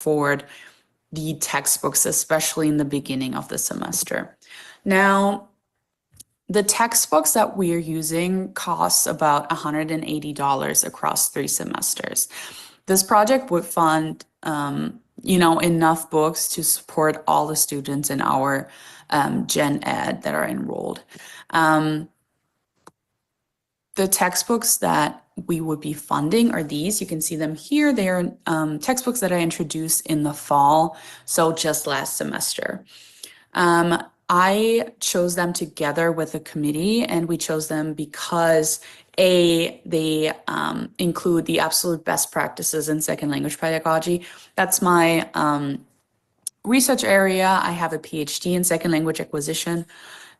afford the textbooks, especially in the beginning of the semester. Now, the textbooks that we're using cost about $180 across 3 semesters. This project would fund, enough books to support all the students in our Gen Ed that are enrolled. The textbooks that we would be funding are these. You can see them here. They are textbooks that I introduced in the fall, so just last semester. I chose them together with a committee, and we chose them because they include the absolute best practices in second language pedagogy. That's my research area. I have a PhD in second language acquisition.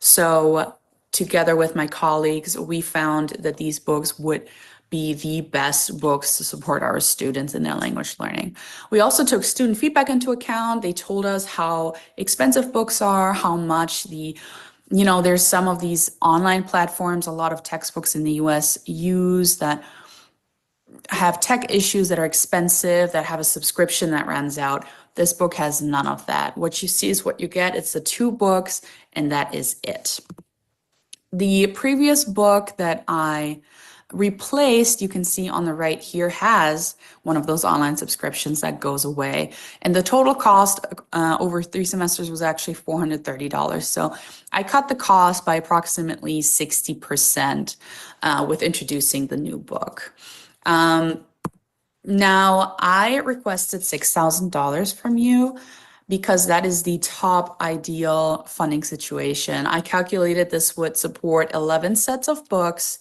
So together with my colleagues, we found that these books would be the best books to support our students in their language learning. We also took student feedback into account. They told us how expensive books are, how much there's some of these online platforms, a lot of textbooks in the US use that have tech issues, that are expensive, that have a subscription that runs out. This book has none of that. What you see is what you get. It's the 2 books, and that is it. The previous book that I replaced, you can see on the right here, has one of those online subscriptions that goes away. And the total cost over 3 semesters was actually $430. So I cut the cost by approximately 60% with introducing the new book. Now, I requested $6,000 from you because that is the top ideal funding situation. I calculated this would support 11 sets of books,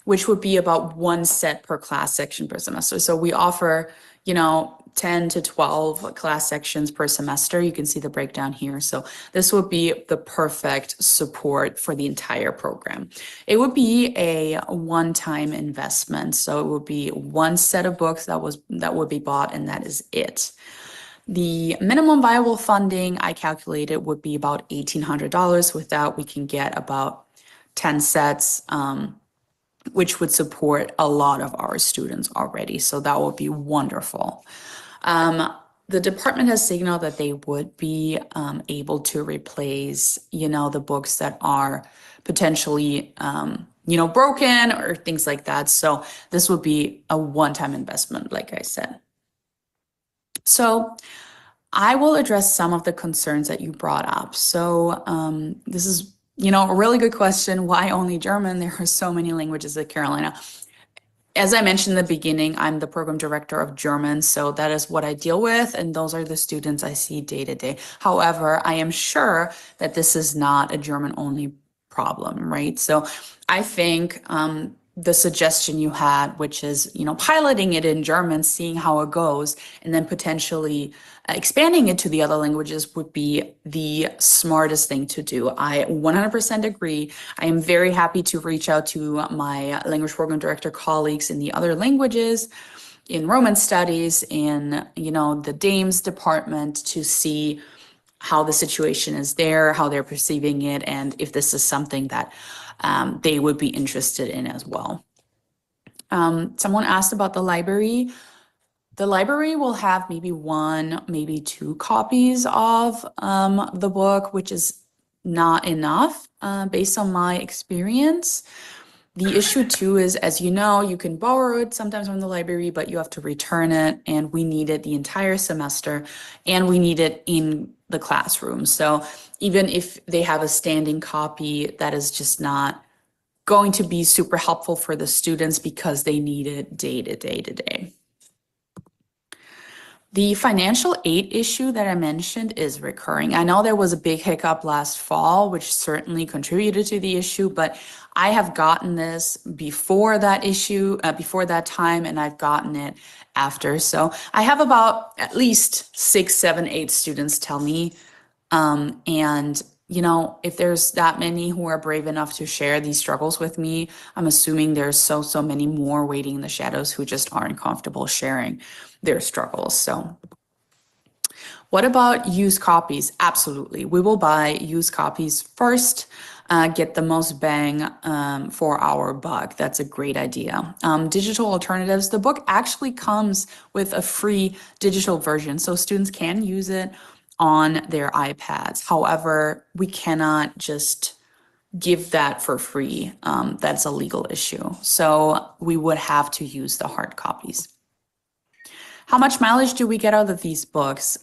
which would be about 1 set per class section per semester. So we offer, 10 to 12 class sections per semester. You can see the breakdown here. So this would be the perfect support for the entire program. It would be a one-time investment. So it would be 1 set of books that would be bought, and that is it. The minimum viable funding I calculated would be about $1,800. With that, we can get about 10 sets, which would support a lot of our students already. So that would be wonderful. The department has signaled that they would be able to replace, the books that are potentially, broken or things like that. So this would be a one-time investment, like I said. So I will address some of the concerns that you brought up. So this is, a really good question. Why only German? There are so many languages at Carolina. As I mentioned in the beginning, I'm the program director of German, so that is what I deal with, and those are the students I see day to day. However, I am sure that this is not a German-only problem, right? So I think the suggestion you had, which is, piloting it in German, seeing how it goes, and then potentially expanding it to the other languages would be the smartest thing to do. I 100% agree. I am very happy to reach out to my language program director colleagues in the other languages, in Roman studies, in, the DAMES department, to see how the situation is there, how they're perceiving it, and if this is something that they would be interested in as well. Someone asked about the library. The library will have maybe 1, maybe 2 copies of the book, which is not enough based on my experience. The issue too is, as you know, you can borrow it sometimes from the library, but you have to return it, and we need it the entire semester, and we need it in the classroom. So even if they have a standing copy, that is just not going to be super helpful for the students because they need it day to day to day. The financial aid issue that I mentioned is recurring. I know there was a big hiccup last fall, which certainly contributed to the issue, but I have gotten this before that issue, before that time, and I've gotten it after. So I have about at least 6, 7, 8 students tell me, and if there's that many who are brave enough to share these struggles with me, I'm assuming there's so many more waiting in the shadows who just aren't comfortable sharing their struggles. So what about used copies? Absolutely. We will buy used copies first. get the most bang for our buck. That's a great idea. Digital alternatives, the book actually comes with a free digital version, so students can use it on their iPads. However, we cannot just give that for free. That's a legal issue. So we would have to use the hard copies. How much mileage do we get out of these books?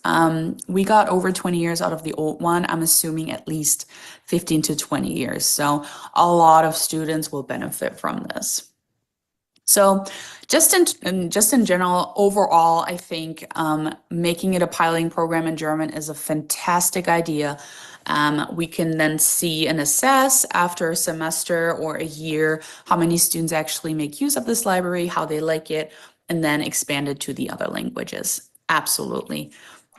We got over 20 years out of the old one. I'm assuming at least 15 to 20 years. So a lot of students will benefit from this. So just in general, overall, I think making it a piloting program in German is a fantastic idea. We can then see and assess after a semester or a year how many students actually make use of this library, how they like it, and then expand it to the other languages. Absolutely.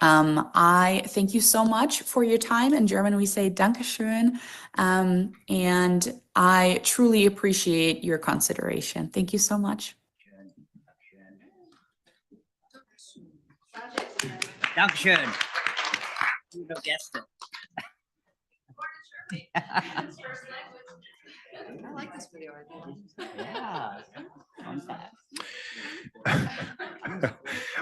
I thank you so much for your time. In German, we say Dankeschön. And I truly appreciate your consideration. Thank you so much. Dankeschön. You guessed it. I like this video. Yeah.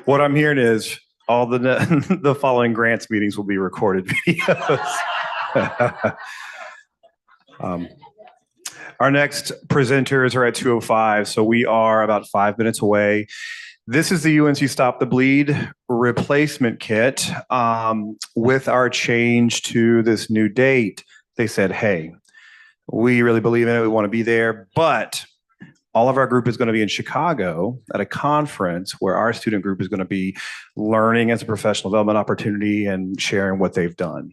What I'm hearing is all the following grants meetings will be recorded videos. Our next presenters are at 2:05, so we are about 5 minutes away. This is the UNC Stop the Bleed replacement kit. With our change to this new date, they said, hey, we really believe in it. We want to be there, but all of our group is going to be in Chicago at a conference where our student group is going to be learning as a professional development opportunity and sharing what they've done.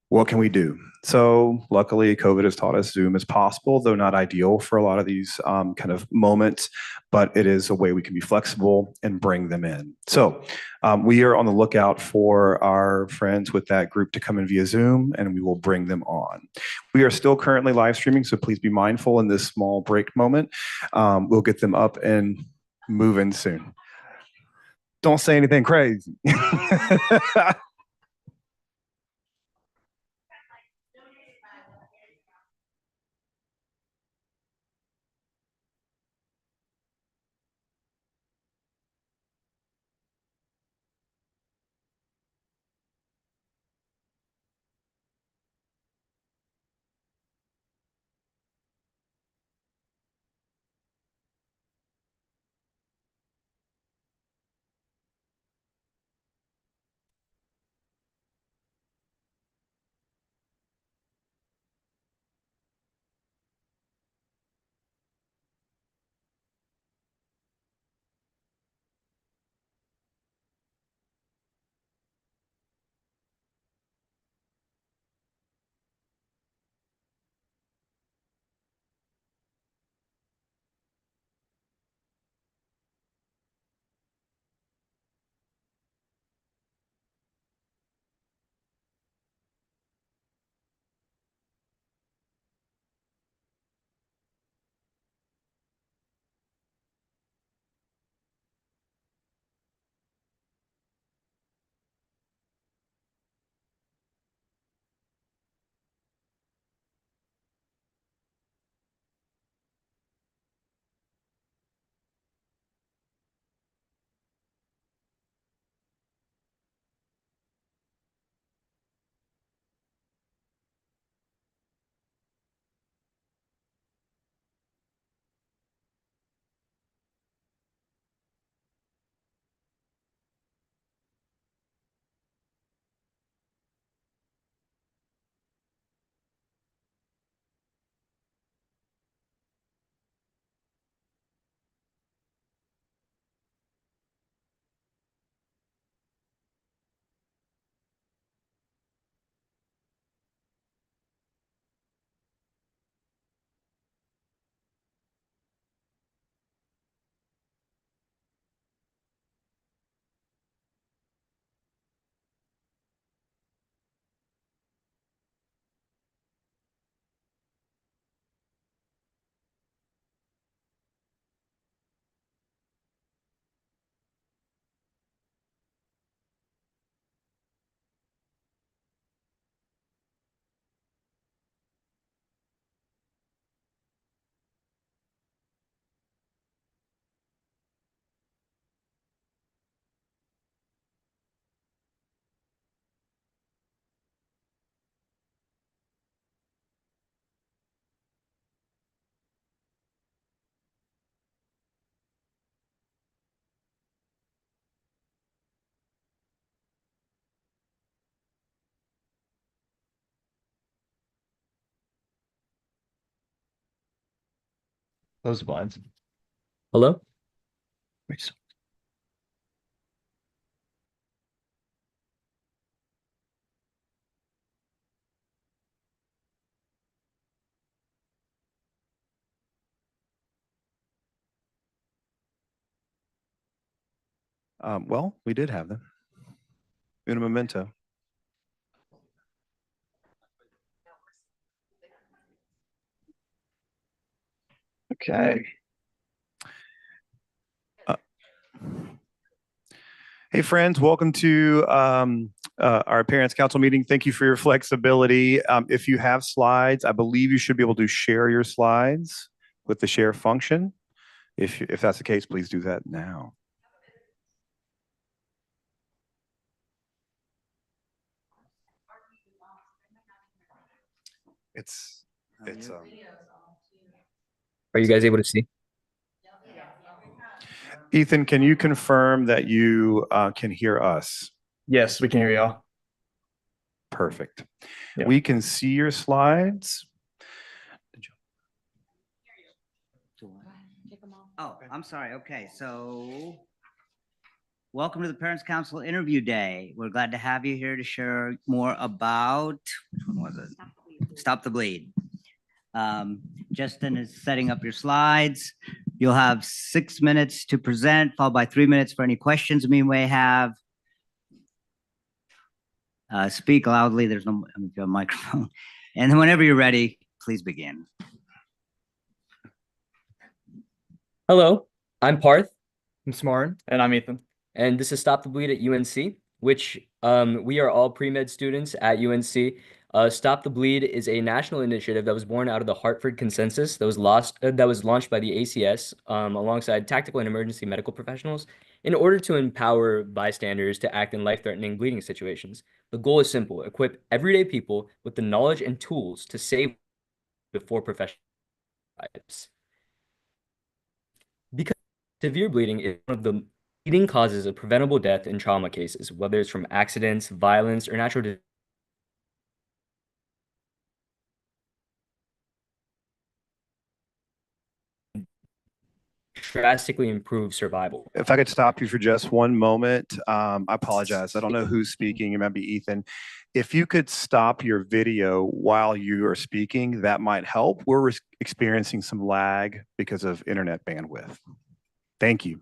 What can we do? So luckily, COVID has taught us Zoom is possible, though not ideal for a lot of these kind of moments, but it is a way we can be flexible and bring them in. So we are on the lookout for our friends with that group to come in via Zoom, and we will bring them on. We are still currently live streaming, so please be mindful in this small break moment. We'll get them up and moving soon. Don't say anything crazy. Close the blinds. Hello? Well, we did have them. Una memento. Okay. Hey, friends, welcome to our Parents Council meeting. Thank you for your flexibility. If you have slides, I believe you should be able to share your slides with the share function. If that's the case, please do that now. It's Are you guys able to see? Ethan, can you confirm that you can hear us? Yes, we can hear y'all. Perfect. Yeah. We can see your slides. Oh, I'm sorry. Okay, so welcome to the Parents Council Interview Day. We're glad to have you here to share more about, which one was it? Stop the Bleed. Justin is setting up your slides. You'll have 6 minutes to present, followed by 3 minutes for any questions we may have. Speak loudly. There's no microphone. And then whenever you're ready, please begin. Hello, I'm Parth, I'm Smarn. And I'm Ethan. and this is Stop the Bleed at UNC, which we are all pre-med students at UNC. Stop the Bleed is a national initiative that was born out of the Hartford Consensus that was launched by the ACS alongside tactical and emergency medical professionals in order to empower bystanders to act in life-threatening bleeding situations. The goal is simple: equip everyday people with the knowledge and tools to save before professional lives. Because severe bleeding is one of the leading causes of preventable death in trauma cases, whether it's from accidents, violence, or natural disasters. Drastically improve survival. If I could stop you for just one moment, I apologize. I don't know who's speaking. It might be Ethan. If you could stop your video while you are speaking, that might help. We're experiencing some lag because of internet bandwidth. Thank you.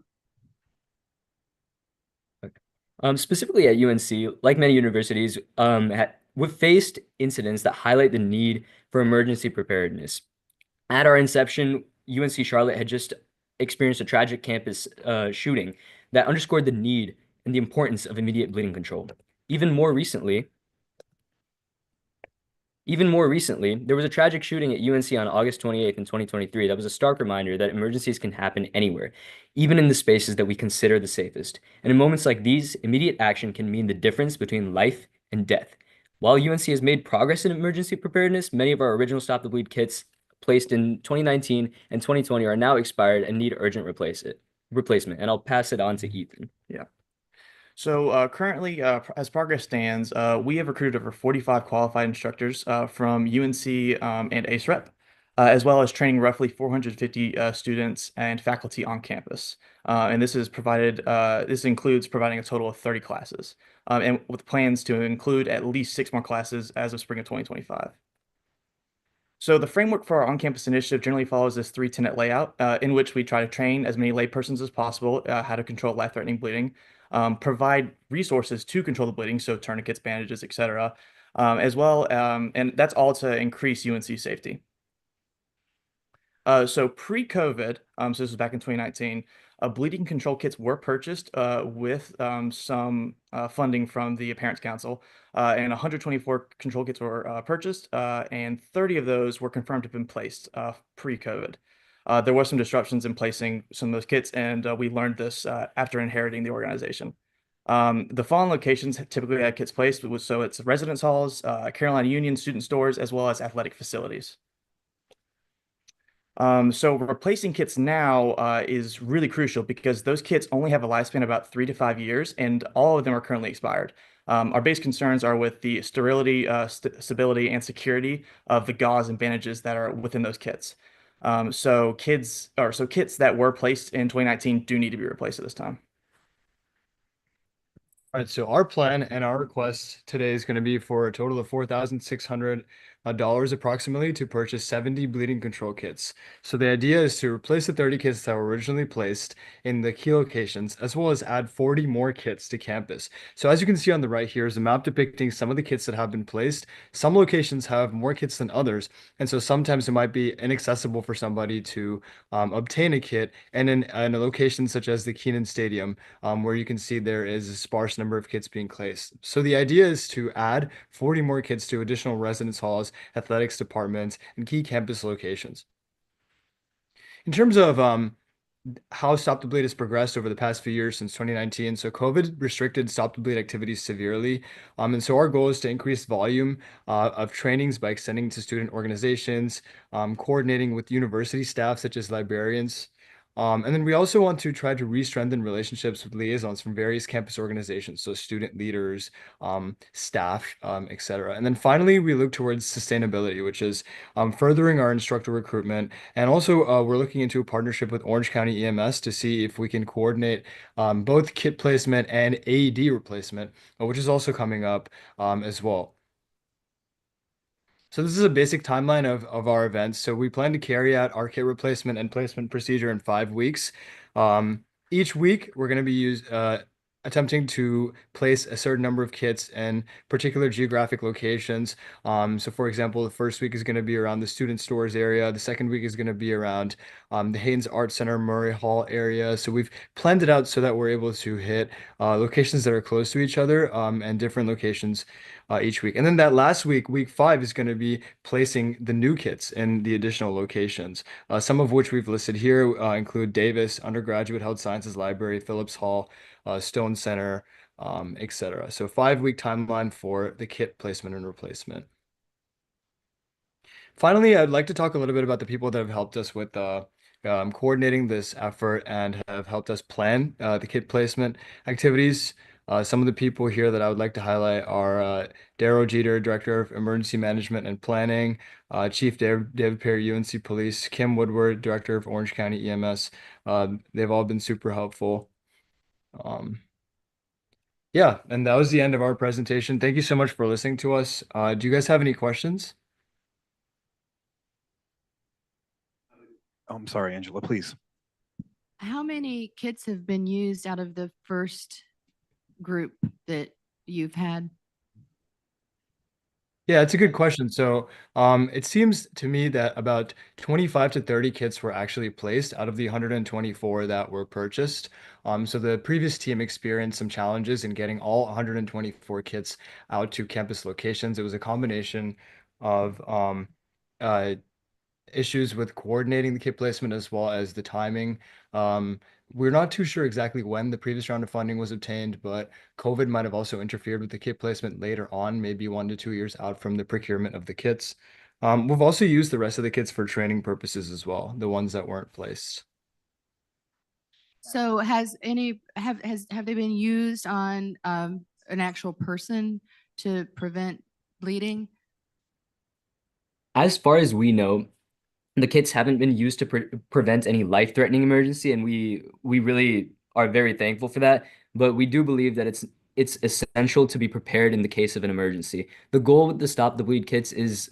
Specifically at UNC, like many universities, we've faced incidents that highlight the need for emergency preparedness. At our inception, UNC Charlotte had just experienced a tragic campus shooting that underscored the need and the importance of immediate bleeding control. Even more recently, there was a tragic shooting at UNC on August 28th in 2023 that was a stark reminder that emergencies can happen anywhere, even in the spaces that we consider the safest. And in moments like these, immediate action can mean the difference between life and death. While UNC has made progress in emergency preparedness, many of our original Stop the Bleed kits placed in 2019 and 2020 are now expired and need urgent replacement. And I'll pass it on to Ethan. Yeah. So currently, as progress stands, we have recruited over 45 qualified instructors from UNC and ACE-REP, as well as training roughly 450 students and faculty on campus. And this includes providing a total of 30 classes, and with plans to include at least 6 more classes as of spring of 2025. So the framework for our on-campus initiative generally follows this 3-tenet layout, in which we try to train as many laypersons as possible how to control life-threatening bleeding, provide resources to control the bleeding, so tourniquets, bandages, etc., as well, and that's all to increase UNC safety. So pre-COVID, so this was back in 2019, bleeding control kits were purchased with some funding from the Parents Council, and 124 control kits were purchased, and 30 of those were confirmed to have been placed pre-COVID. There were some disruptions in placing some of those kits, and we learned this after inheriting the organization. The following locations typically had kits placed, so it's residence halls, Carolina Union student stores, as well as athletic facilities. So replacing kits now is really crucial because those kits only have a lifespan of about 3 to 5 years, and all of them are currently expired. Our base concerns are with the sterility, stability, and security of the gauze and bandages that are within those kits. So kits that were placed in 2019 do need to be replaced at this time. All right, so our plan and our request today is going to be for a total of $4,600 approximately to purchase 70 bleeding control kits. So the idea is to replace the 30 kits that were originally placed in the key locations, as well as add 40 more kits to campus. So as you can see on the right here is a map depicting some of the kits that have been placed. Some locations have more kits than others, and so sometimes it might be inaccessible for somebody to obtain a kit. And in a location such as the Keenan Stadium, where you can see there is a sparse number of kits being placed. So the idea is to add 40 more kits to additional residence halls, athletics departments, and key campus locations. In terms of how Stop the Bleed has progressed over the past few years since 2019. So COVID restricted Stop the Bleed activities severely. And so our goal is to increase volume of trainings by extending to student organizations, coordinating with university staff such as librarians. And then we also want to try to re-strengthen relationships with liaisons from various campus organizations, so student leaders, staff, etc. And then finally, we look towards sustainability, which is furthering our instructor recruitment. And also, we're looking into a partnership with Orange County EMS to see if we can coordinate both kit placement and AED replacement, which is also coming up as well. So this is a basic timeline of our events. So we plan to carry out our kit replacement and placement procedure in 5 weeks. Each week, we're going to be attempting to place a certain number of kits in particular geographic locations. So for example, the first week is going to be around the student stores area. The second week is going to be around the Haynes Art Center, Murray Hall area. So we've planned it out so that we're able to hit locations that are close to each other and different locations each week. And then that last week, week 5, is going to be placing the new kits in the additional locations. Some of which we've listed here include Davis, Undergraduate Health Sciences Library, Phillips Hall, Stone Center, etc. So 5-week timeline for the kit placement and replacement. Finally, I'd like to talk a little bit about the people that have helped us with coordinating this effort and have helped us plan the kit placement activities. Some of the people here that I would like to highlight are Darrow Jeter, Director of Emergency Management and Planning, Chief David Perry, UNC Police, Kim Woodward, Director of Orange County EMS. They've all been super helpful. Yeah, and that was the end of our presentation. Thank you so much for listening to us. Do you guys have any questions? I'm sorry, Angela, please. How many kits have been used out of the first group that you've had? Yeah, it's a good question. So, it seems to me that about 25 to 30 kits were actually placed out of the 124 that were purchased. So the previous team experienced some challenges in getting all 124 kits out to campus locations. It was a combination of uh, issues with coordinating the kit placement as well as the timing. We're not too sure exactly when the previous round of funding was obtained, but COVID might have also interfered with the kit placement later on, maybe 1 to 2 years out from the procurement of the kits. We've also used the rest of the kits for training purposes as well, the ones that weren't placed. So have they been used on an actual person to prevent bleeding? As far as we know, the kits haven't been used to prevent any life-threatening emergency, and we really are very thankful for that. But we do believe that it's essential to be prepared in the case of an emergency. The goal with the Stop the Bleed kits is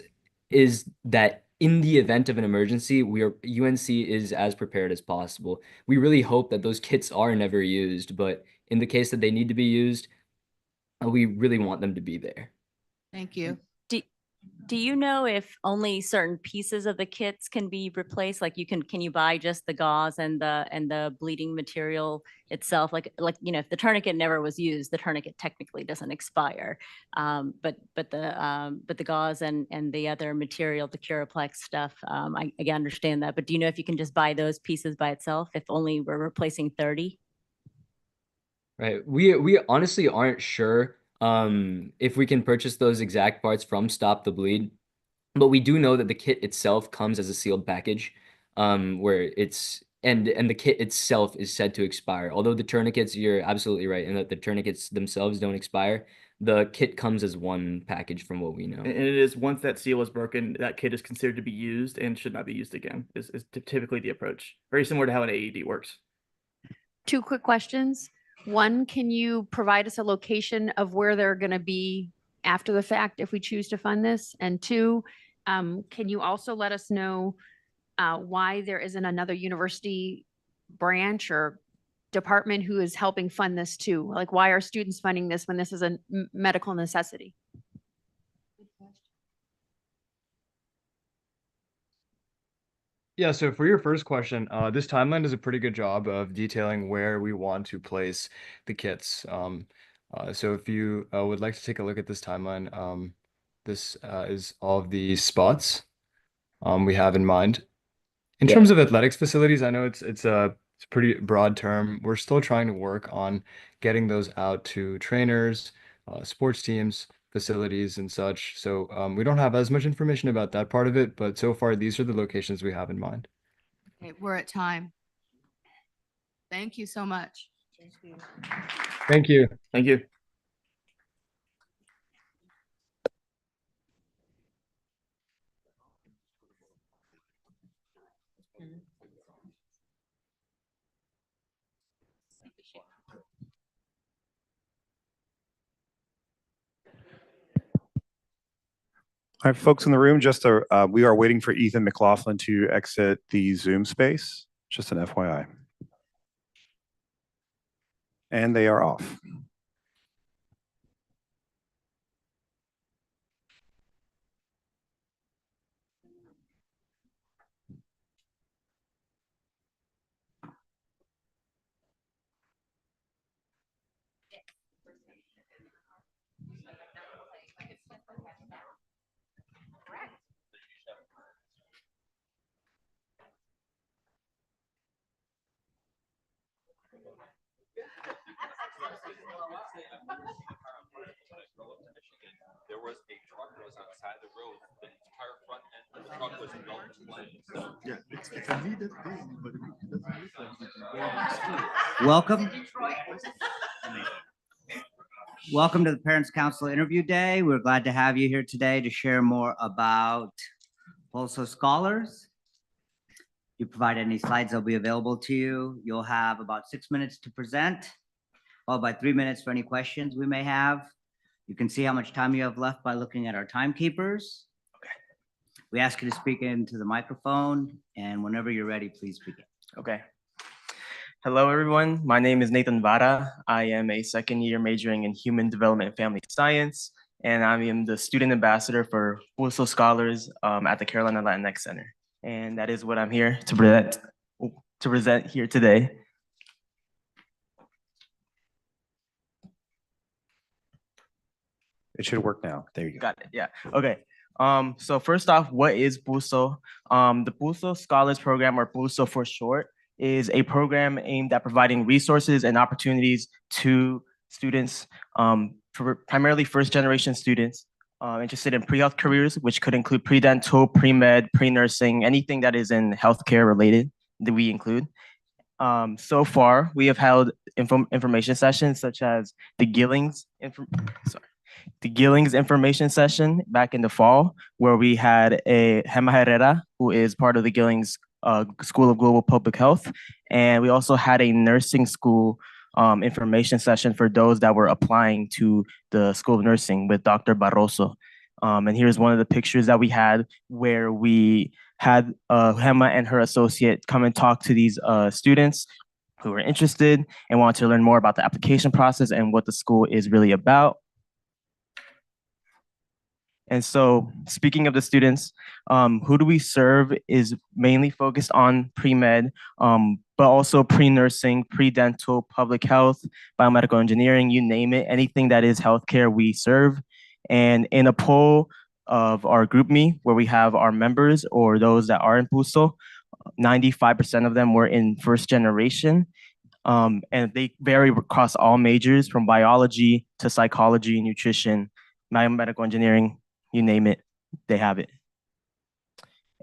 that in the event of an emergency, UNC is as prepared as possible. We really hope that those kits are never used, but in the case that they need to be used, we really want them to be there. Thank you. Do you know if only certain pieces of the kits can be replaced? Like can you buy just the gauze and the bleeding material itself? Like if the tourniquet never was used, the tourniquet technically doesn't expire. But the gauze and the other material, the Curaplex stuff, I understand that. But do you know if you can just buy those pieces by itself if only we're replacing 30? Right. We honestly aren't sure if we can purchase those exact parts from Stop the Bleed, but we do know that the kit itself comes as a sealed package, where and the kit itself is said to expire. Although the tourniquets, you're absolutely right, and that the tourniquets themselves don't expire. The kit comes as one package from what we know. And it is once that seal is broken, that kit is considered to be used and should not be used again, is typically the approach. Very similar to how an AED works. 2 quick questions. One, can you provide us a location of where they're going to be after the fact if we choose to fund this? And 2, can you also let us know why there isn't another university branch or department who is helping fund this too? Like, why are students funding this when this is a medical necessity? Yeah, so for your first question, this timeline does a pretty good job of detailing where we want to place the kits. So if you would like to take a look at this timeline, this is all of the spots we have in mind. In Yeah. terms of athletics facilities, I know it's a pretty broad term. We're still trying to work on getting those out to trainers, sports teams, facilities, and such. So we don't have as much information about that part of it, but so far these are the locations we have in mind. Okay, we're at time. Thank you so much. Thank you. Thank you. All right, folks in the room, we are waiting for Ethan McLaughlin to exit the Zoom space, just an FYI. And they are off. There was a truck that was outside the road. The entire front end of the truck was melted. Yeah, it's a needed thing, but it doesn't look like it. Welcome. Welcome to the Parents Council Interview Day. We're glad to have you here today to share more about PULSO Scholars. If you provide any slides, they'll be available to you. You'll have about 6 minutes to present, followed by 3 minutes for any questions we may have. You can see how much time you have left by looking at our timekeepers. Okay. We ask you to speak into the microphone, and whenever you're ready, please begin. Okay. Hello, everyone. My name is Nathan Vara. I am a second-year majoring in Human Development and Family Science, and I am the student ambassador for PULSO Scholars at the Carolina Latinx Center. And that is what I'm here to present here today. It should work now. There you go. Got it. Yeah. Okay. So first off, what is PULSO? The PULSO Scholars Program, or PULSO for short, is a program aimed at providing resources and opportunities to students, primarily first-generation students interested in pre-health careers, which could include pre-dental, pre-med, pre-nursing, anything that is in healthcare related that we include. So far, we have held information sessions such as the Gillings information session back in the fall, where we had a Gemma Herrera, who is part of the Gillings School of Global Public Health. And we also had a nursing school information session for those that were applying to the School of Nursing with Dr. Barroso. And here's one of the pictures that we had where we had Gemma and her associate come and talk to these students who were interested and wanted to learn more about the application process and what the school is really about. And so, speaking of the students, who do we serve is mainly focused on pre-med, but also pre-nursing, pre-dental, public health, biomedical engineering, you name it, anything that is healthcare we serve. And in a poll of our GroupMe, where we have our members or those that are in PULSO, 95% of them were in first generation. And they vary across all majors, from biology to psychology, nutrition, biomedical engineering, you name it, they have it.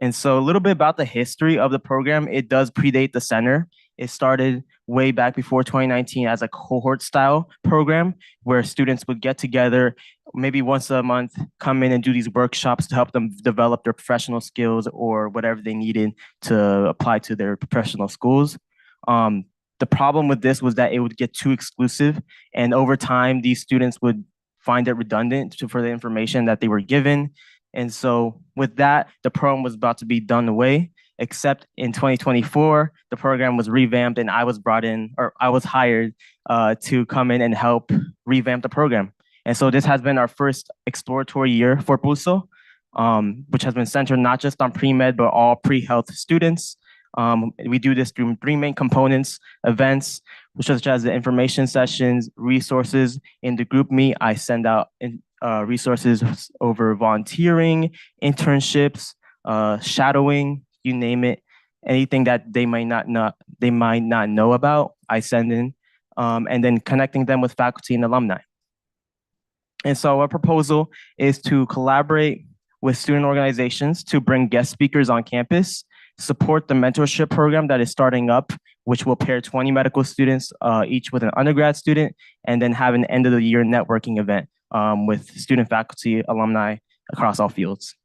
And so a little bit about the history of the program. It does predate the center. It started way back before 2019 as a cohort style program where students would get together maybe once a month, come in and do these workshops to help them develop their professional skills or whatever they needed to apply to their professional schools. The problem with this was that it would get too exclusive, and over time, these students would find it redundant for the information that they were given. And so with that, the program was about to be done away, except in 2024, the program was revamped and I was brought in, or I was hired to come in and help revamp the program. And so this has been our first exploratory year for PUSO, which has been centered not just on pre-med, but all pre-health students. We do this through three main components: events, such as the information sessions, resources. In the group meet, I send out resources over volunteering, internships, shadowing, you name it. Anything that they might not know about, I send in, and then connecting them with faculty and alumni. And so our proposal is to collaborate with student organizations to bring guest speakers on campus, support the mentorship program that is starting up, which will pair 20 medical students, each with an undergrad student, and then have an end of the year networking event with student, faculty, alumni across all fields.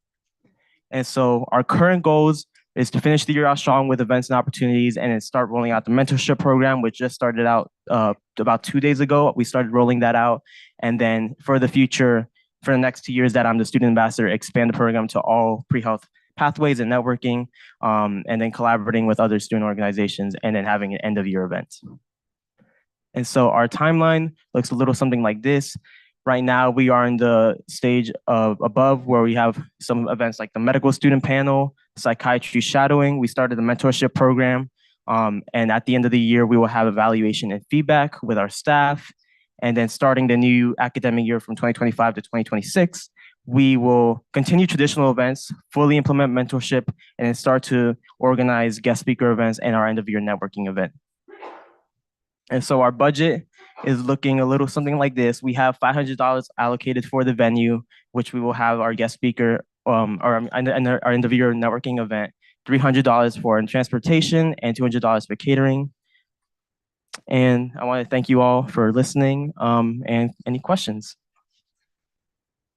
And so our current goals is to finish the year out strong with events and opportunities, and then start rolling out the mentorship program, which just started out about 2 days ago. We started rolling that out. And then for the future, for the next 2 years that I'm the student ambassador, expand the program to all pre-health pathways and networking, and then collaborating with other student organizations, and then having an end of year event. And so our timeline looks a little something like this. Right now, we are in the stage of above where we have some events like the medical student panel, psychiatry shadowing. We started the mentorship program. And at the end of the year, we will have evaluation and feedback with our staff. And then starting the new academic year from 2025 to 2026, we will continue traditional events, fully implement mentorship, and then start to organize guest speaker events and our end of year networking event. And so our budget is looking a little something like this. We have $500 allocated for the venue, which we will have our guest speaker, or our end of year networking event, $300 for transportation, and $200 for catering. And I want to thank you all for listening, and any questions?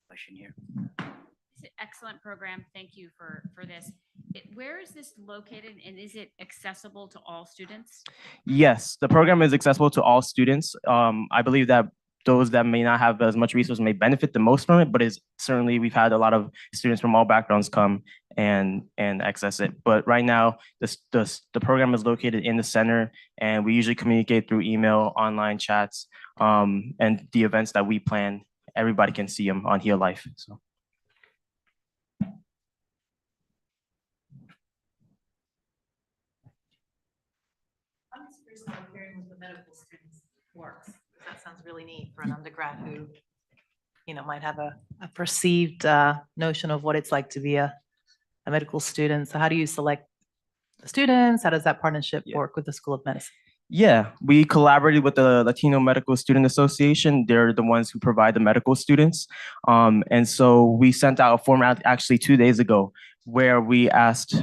Question here. It's an excellent program. Thank you for this. Where is this located, and is it accessible to all students? Yes, the program is accessible to all students. I believe that those that may not have as much resources may benefit the most from it, but it's certainly, we've had a lot of students from all backgrounds come and access it. But right now, the program is located in the center, and we usually communicate through email, online chats, and the events that we plan. Everybody can see them on Heal Life. So. I'm just curious how hearing with the medical students works. That sounds really neat for an undergrad who, might have a perceived notion of what it's like to be a medical student. So how do you select the students? How does that partnership work with the School of Medicine? Yeah, we collaborated with the Latino Medical Student Association. They're the ones who provide the medical students. And so we sent out a form out actually 2 days ago where we asked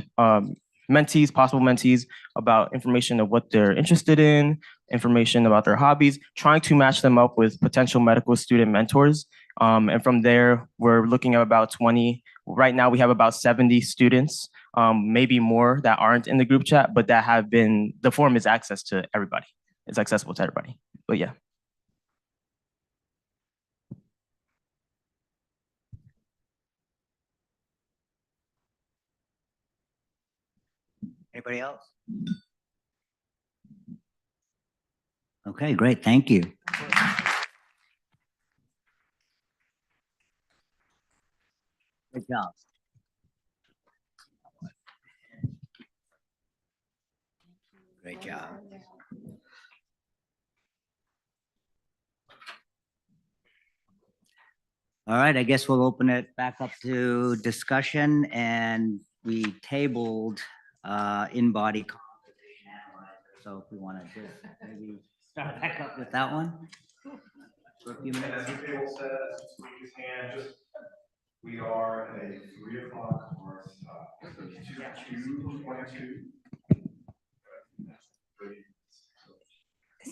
mentees, possible mentees, about information of what they're interested in, information about their hobbies, trying to match them up with potential medical student mentors. And from there, we're looking at about 20. Right now, we have about 70 students, maybe more, that aren't in the group chat, but that have been, the form is access to everybody. It's accessible to everybody, but yeah. Anybody else? Okay, great. Thank you. Good job. Great job. All right, I guess we'll open it back up to discussion, and we tabled in-body compensation analyzer. So if we want to just maybe start back up with that one for a few minutes. We are at a 3 o'clock hard stop. So 2:22.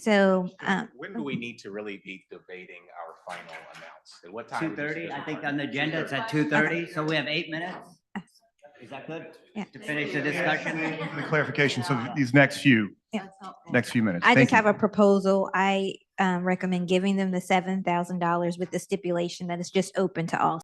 So, When do we need to really be debating our final amounts? At what time? 2:30, I think on the agenda it's at 2:30, so we have 8 minutes. Is that good? Yeah. To finish the discussion? For the clarification, so these next few minutes. I Thank just you. have a proposal. I recommend giving them the $7,000 with the stipulation that it's just open to all